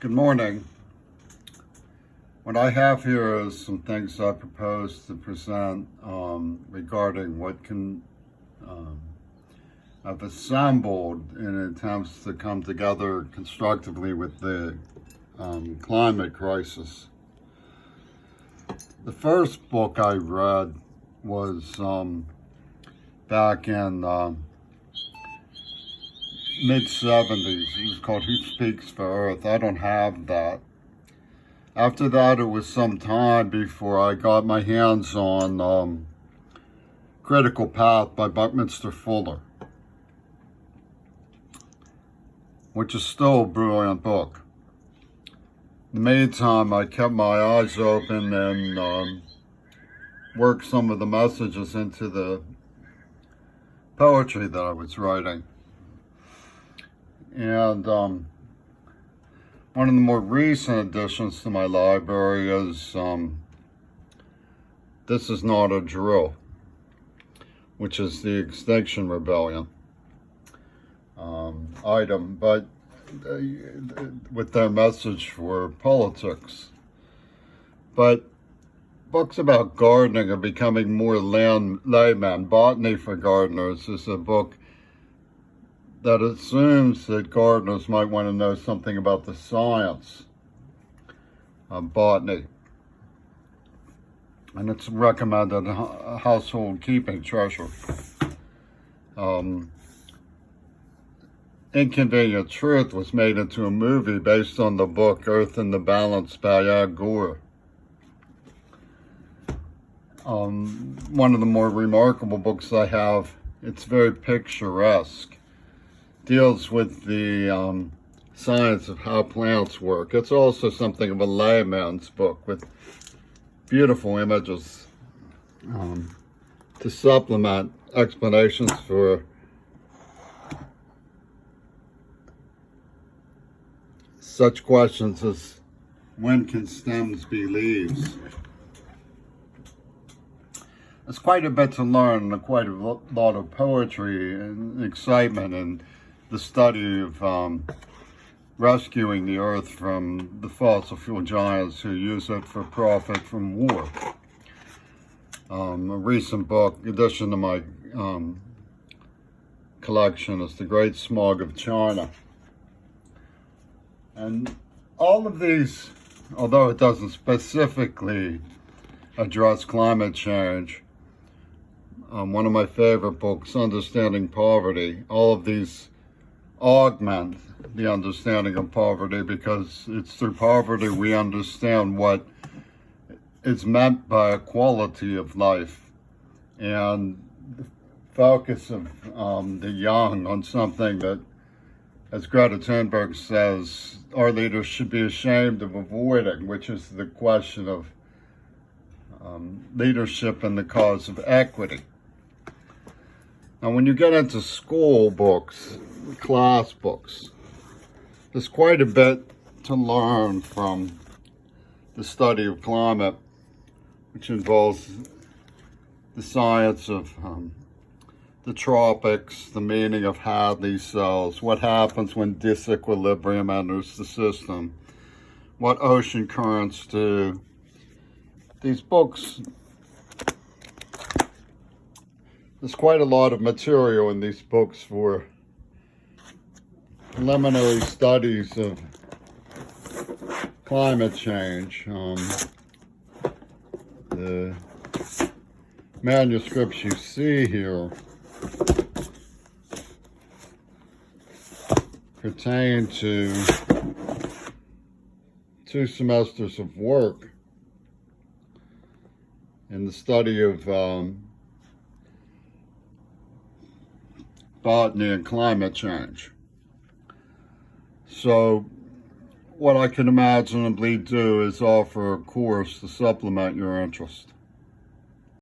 Good morning. What I have here is some things I propose to present regarding what I've assembled in attempts to come together constructively with the climate crisis. The first book I read was back in mid-70s. It was called Who Speaks for Earth. I don't have that. After that, it was some time before I got my hands on Critical Path by Buckminster Fuller, which is still a brilliant book. In the meantime, I kept my eyes open and worked some of the messages into the poetry that I was writing. And one of the more recent additions to my library is This Is Not a Drill, which is the Extinction Rebellion item, but with their message for politics. But books about gardening are becoming more layman. Botany for Gardeners is a book that assumes that gardeners might want to know something about the science of botany. And it's recommended a household keeping treasure. Inconvenient Truth was made into a movie based on the book Earth in the Balance by Al Gore. One of the more remarkable books I have, it's very picturesque, deals with the science of how plants work. It's also something of a layman's book with beautiful images to supplement explanations for such questions as when can stems be leaves? There's quite a bit to learn and quite a lot of poetry and excitement and the study of rescuing the earth from the fossil fuel giants who use it for profit from war. A recent book, addition to my collection, is The Great Smog of China. And all of these, although it doesn't specifically address climate change, one of my favorite books, Understanding Poverty, all of these augment the understanding of poverty, because it's through poverty we understand what is meant by a quality of life, and the focus of the young on something that, as Greta Thunberg says, our leaders should be ashamed of avoiding, which is the question of leadership in the cause of equity. Now, when you get into school books, class books, there's quite a bit to learn from the study of climate, which involves the science of the tropics, the meaning of Hadley cells, what happens when disequilibrium enters the system, what ocean currents do. These books, there's quite a lot of material in these books for preliminary studies of climate change. The manuscripts you see here pertain to 2 semesters of work in the study of botany and climate change. So what I can imaginably do is offer a course to supplement your interest.